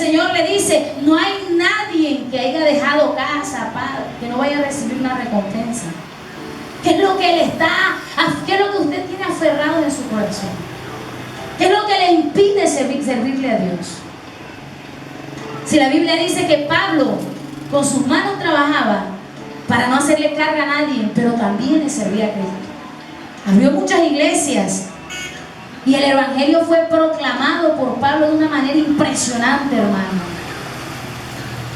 Señor le dice, no hay nadie que haya dejado casa, padre, que no vaya a recibir una recompensa. ¿Qué es lo que qué es lo que usted tiene aferrado en su corazón? ¿Qué es lo que le impide servirle a Dios? Si la Biblia dice que Pablo con sus manos trabajaba para no hacerle carga a nadie, pero también le servía a Cristo. Abrió muchas iglesias y el evangelio fue proclamado por Pablo de una manera impresionante, hermano.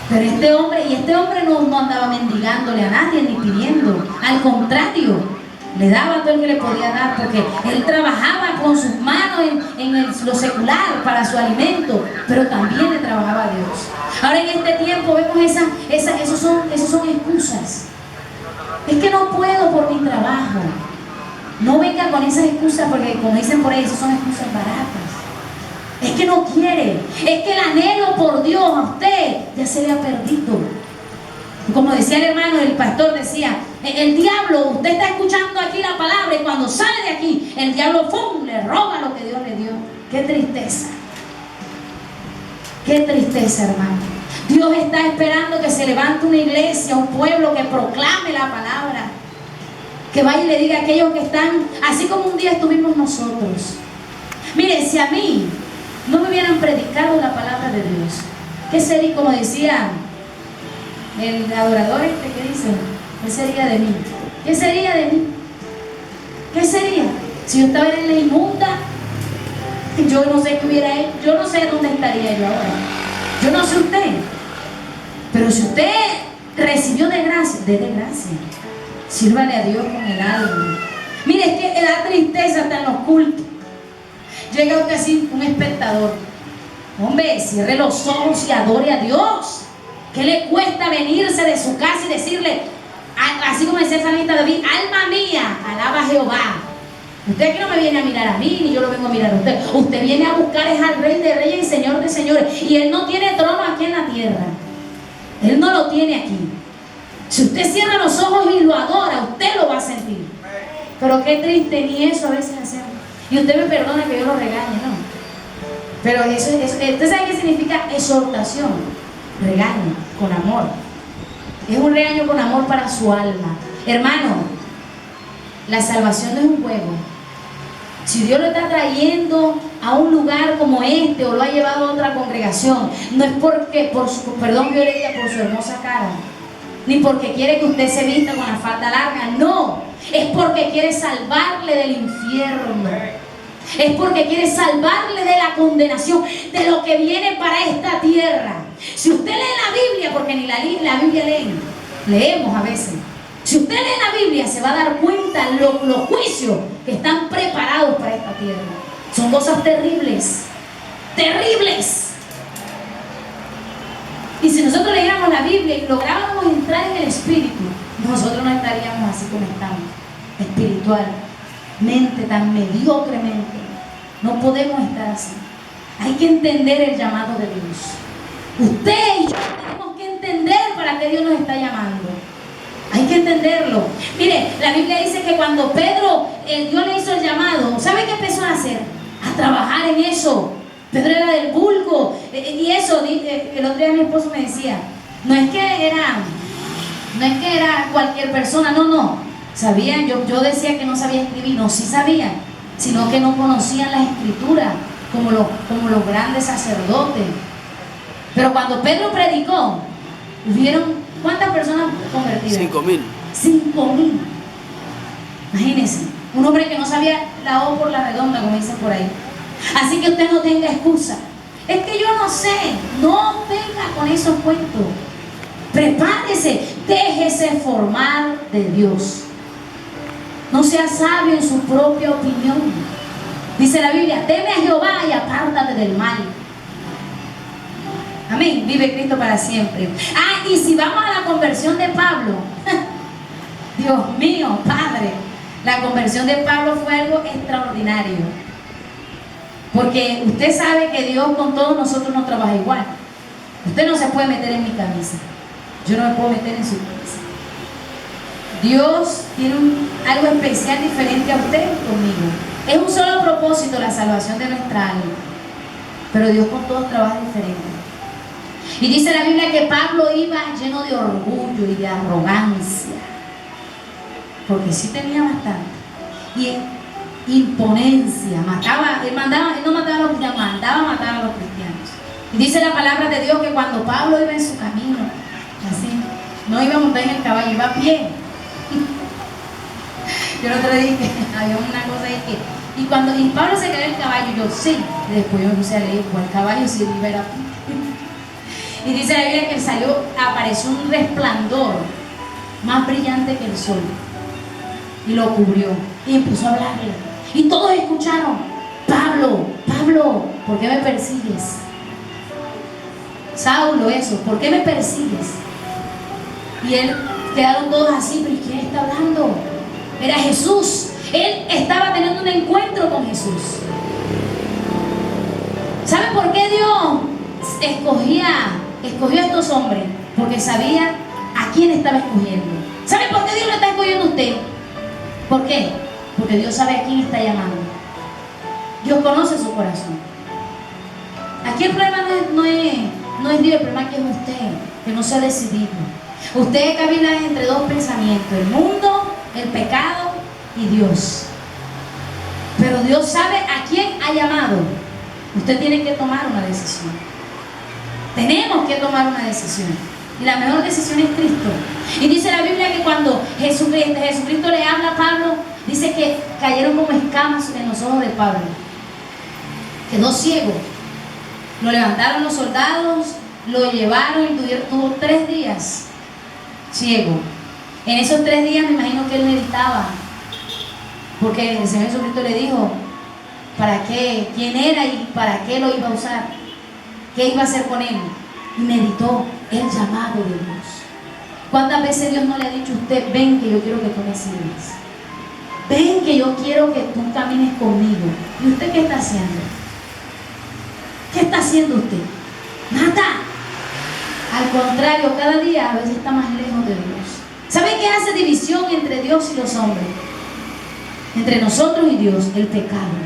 Pero este hombre no andaba mendigándole a nadie ni pidiendo. Al contrario, le daba todo lo que le podía dar, porque él trabajaba con sus manos en lo secular para su alimento, pero también le trabajaba a Dios. Ahora en este tiempo vemos esos son excusas. Es que no puedo por mi trabajo. No venga con esas excusas, porque como dicen por ahí, esas son excusas baratas. Es que no quiere, es que el anhelo por Dios a usted ya se le ha perdido. Como decía el hermano, el pastor decía, el diablo, usted está escuchando aquí la palabra y cuando sale de aquí, el diablo ¡pum!, le roba lo que Dios le dio. Qué tristeza. Qué tristeza, hermano. Dios está esperando que se levante una iglesia, un pueblo que proclame la palabra, que vaya y le diga a aquellos que están, así como un día estuvimos nosotros. Miren, si a mí no me hubieran predicado la palabra de Dios, ¿qué sería? Como decía el adorador ¿qué dice? ¿Qué sería de mí? ¿Qué sería de mí? ¿Qué sería? Si yo estaba en la inmunda, yo no sé qué hubiera hecho, yo no sé dónde estaría yo ahora. Yo no sé usted, pero si usted recibió de gracia, déle gracia. Sírvale a Dios con el alma. Mire, es que da tristeza hasta en los cultos. Llega usted así, un espectador. Hombre, cierre los ojos y adore a Dios. ¿Qué le cuesta venirse de su casa y decirle, así como decía el salmista David, alma mía, alaba a Jehová? Usted aquí no me viene a mirar a mí, ni yo lo vengo a mirar a usted. Usted viene a buscar es al Rey de Reyes y Señor de Señores. Y Él no tiene trono aquí en la tierra. Él no lo tiene aquí. Si usted cierra los ojos y lo adora, usted lo va a sentir. Pero qué triste, ni eso a veces hacemos. Y usted me perdona que yo lo regañe, ¿no? Pero ¿usted sabe qué significa exhortación? Regaño, con amor. Es un regaño con amor para su alma. Hermano, la salvación no es un juego. Si Dios lo está trayendo a un lugar como este o lo ha llevado a otra congregación, no es porque, perdón que yo le diga, por su hermosa cara, ni porque quiere que usted se vista con la falda larga, no, es porque quiere salvarle del infierno, es porque quiere salvarle de la condenación, de lo que viene para esta tierra. Si usted lee la Biblia, porque ni la Biblia leemos a veces, si usted lee la Biblia se va a dar cuenta los juicios que están preparados para esta tierra. Son cosas terribles, terribles. Y si nosotros leyéramos la Biblia y lográbamos entrar en el Espíritu, nosotros no estaríamos así como estamos, espiritualmente, tan mediocremente. No podemos estar así. Hay que entender el llamado de Dios. Usted y yo tenemos que entender para qué Dios nos está llamando. Hay que entenderlo. Mire, la Biblia dice que cuando Pedro, Dios le hizo el llamado, ¿sabe qué empezó a hacer? A trabajar en eso. Pedro era del vulgo. Y eso, el otro día mi esposo me decía, no es que era cualquier persona, no. Sabían, yo decía que no sabía escribir, no, sí sabía, sino que no conocían las escrituras como los grandes sacerdotes. Pero cuando Pedro predicó, ¿vieron cuántas personas convertidas? 5.000. 5.000. Imagínense, un hombre que no sabía la O por la redonda, como dicen por ahí. Así que usted no tenga excusa. Es que yo no sé, no venga con esos cuentos. Prepárese, déjese formar de Dios. No sea sabio en su propia opinión. Dice la Biblia, teme a Jehová y apártate del mal. Amén, vive Cristo para siempre. Y si vamos a la conversión de Pablo, Dios mío, Padre, la conversión de Pablo fue algo extraordinario. Porque usted sabe que Dios con todos nosotros no trabaja igual. Usted no se puede meter en mi camisa. Yo no me puedo meter en su camisa. Dios tiene algo especial diferente a usted y conmigo. Es un solo propósito, la salvación de nuestra alma. Pero Dios con todos trabaja diferente. Y dice la Biblia que Pablo iba lleno de orgullo y de arrogancia, porque sí tenía bastante, y imponencia, él no mataba a los cristianos, mandaba a matar a los cristianos. Y dice la palabra de Dios que cuando Pablo iba en su camino, así, no iba a montar en el caballo, iba a pie. Yo el otro día dije, había una cosa ahí que, y Pablo se quedó en el caballo, yo sí, y después yo me puse a leer, pues el caballo sí iba a pie. Y dice la Biblia que apareció un resplandor más brillante que el sol, y lo cubrió, y empezó a hablarle, y todos escucharon: Pablo, Pablo, ¿por qué me persigues? Saulo, eso, ¿por qué me persigues? Y él, quedaron todos así, pero ¿quién está hablando? Era Jesús. Él estaba teniendo un encuentro con Jesús. ¿Sabe por qué Dios escogió a estos hombres? Porque sabía a quién estaba escogiendo. ¿Sabe por qué Dios lo está escogiendo a usted? ¿Por qué? Porque Dios sabe a quién está llamando. Dios conoce su corazón. Aquí el problema no es Dios, el problema es que es usted, que no se ha decidido. Usted camina entre dos pensamientos: el mundo, el pecado y Dios. Pero Dios sabe a quién ha llamado. Usted tiene que tomar una decisión. Tenemos que tomar una decisión. Y la mejor decisión es Cristo. Y dice la Biblia que cuando Jesucristo le habla a Pablo, dice que cayeron como escamas en los ojos de Pablo. Quedó ciego. Lo levantaron los soldados, lo llevaron y tuvo 3 días ciego. En esos 3 días me imagino que él meditaba, porque el Señor Jesucristo le dijo para qué, quién era y para qué lo iba a usar, qué iba a hacer con él. Y meditó el llamado de Dios. ¿Cuántas veces Dios no le ha dicho a usted: ven que yo quiero que tú me sirvas, ven que yo quiero que tú camines conmigo? ¿Y usted qué está haciendo? ¿Qué está haciendo usted? Nada. Al contrario, cada día a veces está más lejos de Dios. ¿Sabe qué hace división entre Dios y los hombres? Entre nosotros y Dios, el pecado.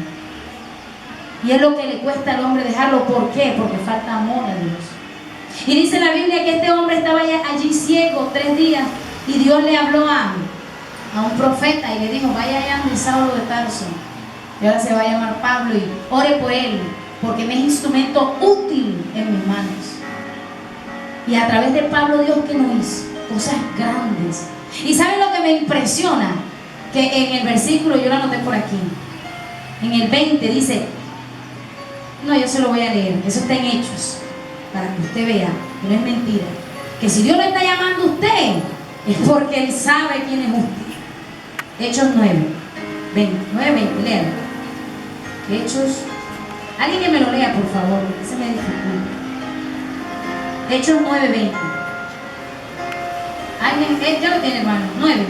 Y es lo que le cuesta al hombre dejarlo. ¿Por qué? Porque falta amor a Dios. Y dice la Biblia que este hombre estaba allí ciego 3 días, y Dios le habló a un profeta y le dijo: vaya allá donde Saulo de Tarso, y ahora se va a llamar Pablo, y ore por él, porque me es instrumento útil en mis manos. Y a través de Pablo, Dios, ¿qué no hizo? Cosas grandes. Y ¿saben lo que me impresiona? Que en el versículo, yo lo anoté por aquí, en el 20 dice, no, yo se lo voy a leer, eso está en Hechos, para que usted vea que no es mentira, que si Dios lo está llamando a usted, es porque Él sabe quién es usted. Hechos 9, 20, léalo. Hechos, alguien que me lo lea, por favor, porque se me dificulta. Hechos 9, 20. Alguien, ya lo tiene, hermano. 9.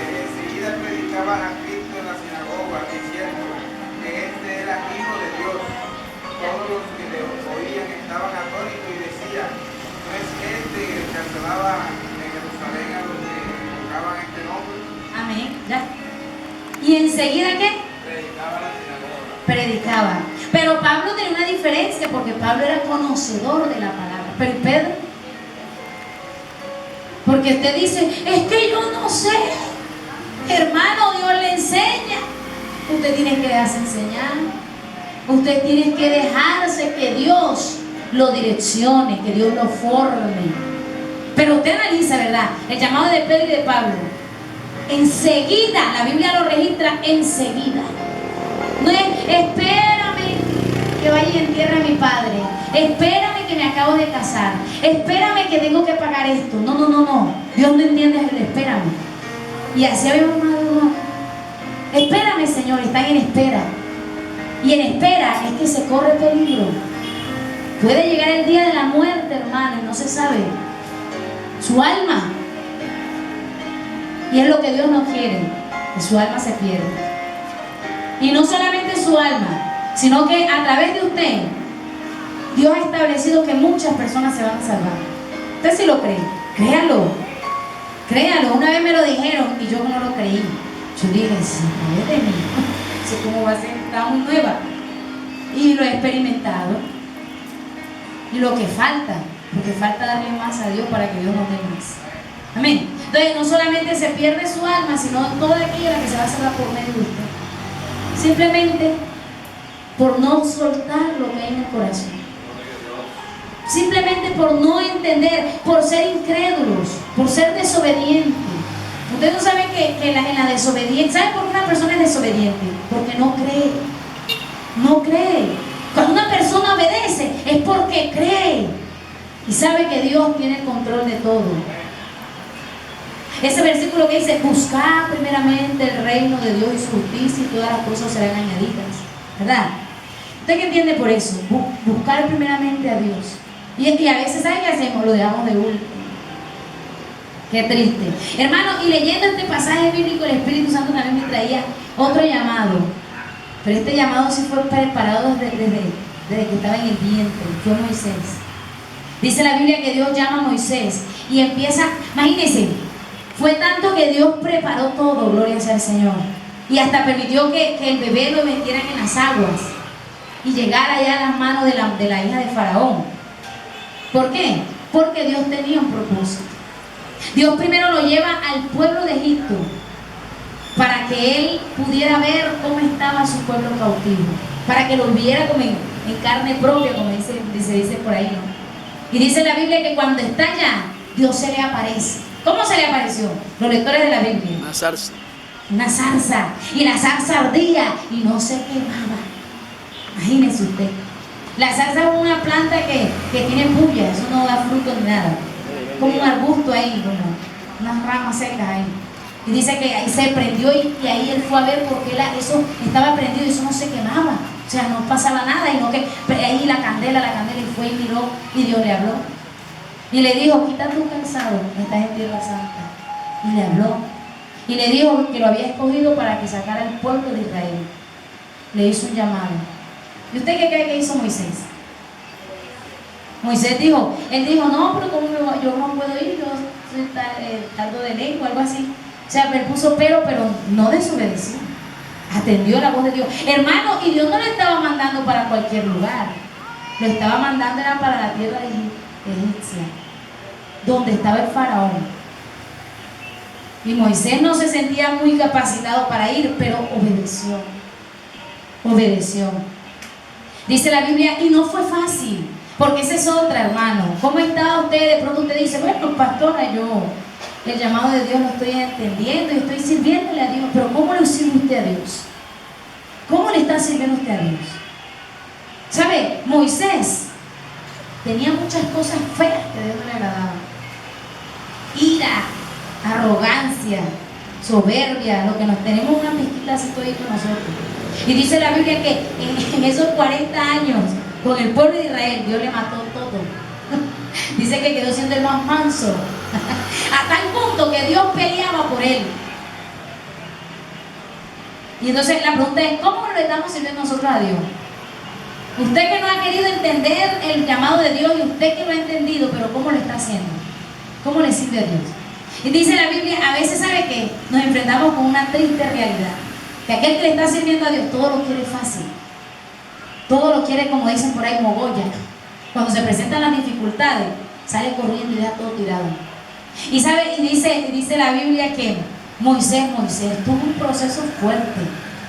Enseguida predicaban a Cristo en la sinagoga, diciendo que este era Hijo de Dios. Todos los que le oían estaban atónitos y decían: ¿no es este el que asolaba en Jerusalén a los que invocaban este nombre? Amén. Ya. ¿Y enseguida qué? Predicaba en la sinagoga. Predicaba. Pero Pablo tenía una diferencia, porque Pablo era conocedor de la palabra. Pero Pedro, porque usted dice: es que yo no sé. Hermano, Dios le enseña. Usted tiene que dejarse enseñar. Usted tiene que dejarse que Dios lo direccione, que Dios lo forme. Pero usted analiza, ¿verdad? El llamado de Pedro y de Pablo. Enseguida, la Biblia lo registra enseguida. No es: espérame que vaya y entierre a mi padre, espérame que me acabo de casar, espérame que tengo que pagar esto. No. Dios no entiende el espérame. Y así habíamos madurado. Espérame, Señor, están en espera. Y en espera es que se corre peligro. Puede llegar el día de la muerte, hermano, y no se sabe. Su alma. Y es lo que Dios no quiere, que su alma se pierda. Y no solamente su alma, sino que a través de usted, Dios ha establecido que muchas personas se van a salvar. ¿Usted sí lo cree? Créalo. Créalo. Una vez me lo dijeron y yo no lo creí. Yo dije: sí, no es de mí. ¿Cómo va a ser? Está muy nueva. Y lo he experimentado. y lo que falta, porque falta darle más a Dios para que Dios nos dé más. Amén. Entonces no solamente se pierde su alma, sino toda aquella que se va a salvar por medio de usted. Simplemente por no soltar lo que hay en el corazón. Simplemente por no entender, por ser incrédulos, por ser desobedientes. Ustedes no saben que en la desobediencia, ¿saben por qué una persona es desobediente? Porque no cree. No cree. Cuando una persona obedece es porque cree y sabe que Dios tiene el control de todo. Ese versículo que dice: buscad primeramente el reino de Dios y su justicia, y todas las cosas serán añadidas, ¿verdad? ¿Usted qué entiende por eso? Buscar primeramente a Dios. Y a veces, ¿sabe qué hacemos? Lo dejamos de último. Qué triste. Hermano, y leyendo este pasaje bíblico, el Espíritu Santo también me traía otro llamado. Pero este llamado sí fue preparado desde que estaba en el vientre. Fue Moisés. Dice la Biblia que Dios llama a Moisés y empieza, imagínense, fue tanto que Dios preparó todo, gloria sea al Señor. Y hasta permitió que el bebé lo metieran en las aguas y llegara ya a las manos de la hija de Faraón. ¿Por qué? Porque Dios tenía un propósito. Dios primero lo lleva al pueblo de Egipto para que él pudiera ver cómo estaba su pueblo cautivo, para que lo viera como en carne propia, como se dice por ahí, ¿no? Y dice la Biblia que cuando está allá, Dios se le aparece. ¿Cómo se le apareció? Los lectores de la Biblia. Una zarza. Una zarza. Y la zarza ardía y no se quemaba. Imagínese usted. La zarza es una planta que tiene puya, eso no da fruto ni nada. Como un arbusto ahí, como unas ramas secas ahí. Y dice que ahí se prendió y ahí él fue a ver porque eso estaba prendido y eso no se quemaba. O sea, no pasaba nada, y no que ahí la candela, y fue y miró y Dios le habló. Y le dijo: quita tu calzado, estás en tierra santa. Y le habló. Y le dijo que lo había escogido para que sacara al pueblo de Israel. Le hizo un llamado. ¿Y usted qué cree que hizo Moisés? Moisés dijo, no, pero ¿cómo yo no puedo ir? Yo soy tardo de lengua, algo así. O sea, él puso pero no desobedeció. Atendió la voz de Dios. Hermano, y Dios no le estaba mandando para cualquier lugar. Lo estaba mandando era para la tierra egipcia, donde estaba el faraón. Y Moisés no se sentía muy capacitado para ir, pero obedeció. Obedeció. Dice la Biblia, y no fue fácil, porque esa es otra, hermano. ¿Cómo está usted? De pronto usted dice, bueno, pastora, yo el llamado de Dios lo estoy entendiendo y estoy sirviéndole a Dios. Pero ¿cómo le sirve usted a Dios? ¿Cómo le está sirviendo usted a Dios? ¿Sabe? Moisés tenía muchas cosas feas que a Dios no le agradaban. Ira, arrogancia, soberbia, lo que nos tenemos una pizquita así todito nosotros. Y dice la Biblia que en esos 40 años con el pueblo de Israel, Dios le mató todo. Dice que quedó siendo el más manso, a tal punto que Dios peleaba por él. Y entonces la pregunta es, ¿cómo le estamos sirviendo nosotros a Dios? Usted que no ha querido entender el llamado de Dios, y usted que lo ha entendido, pero ¿cómo lo está haciendo? ¿Cómo le sirve a Dios? Y dice la Biblia, a veces, ¿sabe qué? Nos enfrentamos con una triste realidad, que aquel que le está sirviendo a Dios todo lo quiere fácil, todo lo quiere, como dicen por ahí, mogolla. Cuando se presentan las dificultades, sale corriendo y deja todo tirado. Y sabe, y dice la Biblia que Moisés tuvo un proceso fuerte.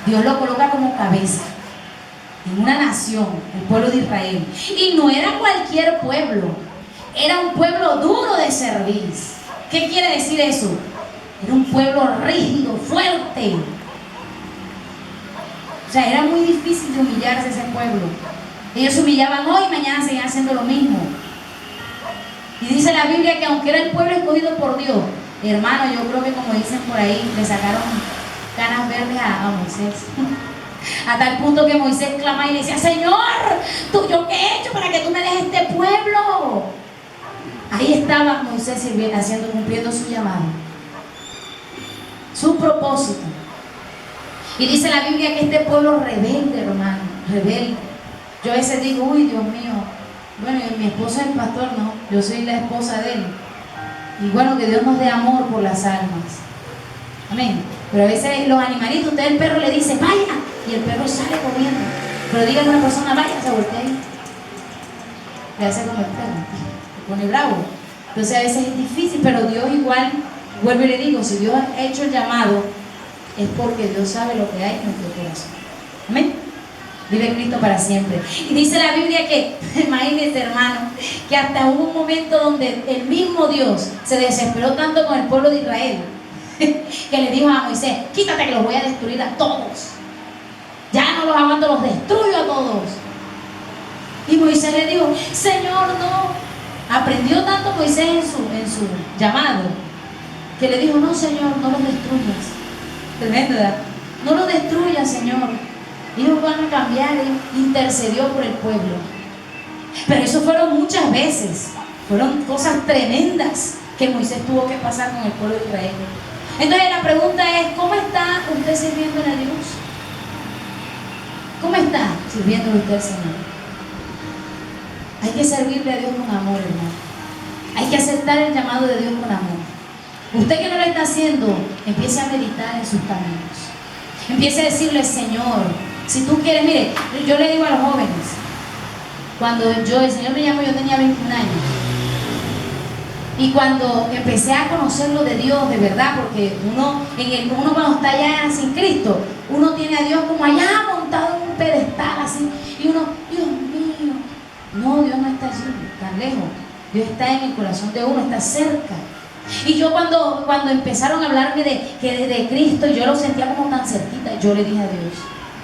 Dios lo coloca como cabeza en una nación, el pueblo de Israel. Y no era cualquier pueblo, era un pueblo duro de servir. ¿Qué quiere decir eso? Era un pueblo rígido, fuerte. O sea, era muy difícil de humillarse ese pueblo. Ellos se humillaban hoy y mañana seguían haciendo lo mismo. Y dice la Biblia que aunque era el pueblo escogido por Dios, hermano, yo creo que, como dicen por ahí, le sacaron canas verdes a Moisés. A tal punto que Moisés clama y le decía, Señor, ¿yo qué he hecho para que tú me dejes este pueblo? Ahí estaba Moisés cumpliendo su llamado, su propósito. Y dice la Biblia que este pueblo rebelde, hermano, rebelde. Yo a veces digo, uy, Dios mío, bueno, mi esposo es el pastor, no, yo soy la esposa de él. Y bueno, que Dios nos dé amor por las almas. Amén. Pero a veces los animalitos, usted el perro le dice, vaya, y el perro sale corriendo. Pero dígale a una persona, vaya, se voltea ahí. le hace como el perro, se pone bravo. Entonces a veces es difícil, pero Dios igual, vuelvo y le digo, si Dios ha hecho el llamado, es porque Dios sabe lo que hay en nuestro corazón. Amén. Vive Cristo para siempre. Y dice la Biblia que, imagínense hermano, que hasta hubo un momento donde el mismo Dios se desesperó tanto con el pueblo de Israel, que le dijo a Moisés, quítate que los voy a destruir a todos. Ya no los aguanto, los destruyo a todos. Y Moisés le dijo, Señor, no. Aprendió tanto Moisés en su llamado, que le dijo, no Señor, no los destruyas. Tremendo, ¿verdad? No los destruyas, Señor. Ellos van a cambiar. Intercedió por el pueblo. Pero eso fueron muchas veces. Fueron cosas tremendas que Moisés tuvo que pasar con el pueblo de Israel. Entonces la pregunta es, ¿cómo está usted sirviéndole a Dios? ¿Cómo está sirviéndole usted al Señor? Hay que servirle a Dios con amor, hermano. Hay que aceptar el llamado de Dios con amor. Usted que no lo está haciendo, empiece a meditar en sus caminos. Empiece a decirle, Señor, si tú quieres, mire, yo le digo a los jóvenes, cuando el Señor me llamó, yo tenía 21 años. Y cuando empecé a conocer lo de Dios de verdad, porque uno cuando está allá sin Cristo, uno tiene a Dios como allá montado en un pedestal así, y uno, Dios mío, no, Dios no está allí, tan lejos. Dios está en el corazón de uno, está cerca. Y yo cuando empezaron a hablarme de Cristo, yo lo sentía como tan cerquita, yo le dije a Dios,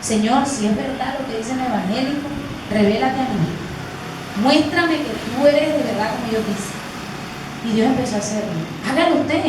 Señor, si es verdad lo que dice el evangélico, revélate a mí. Muéstrame que tú eres de verdad como yo quise. Y Dios empezó a hacerlo. Hágalo usted.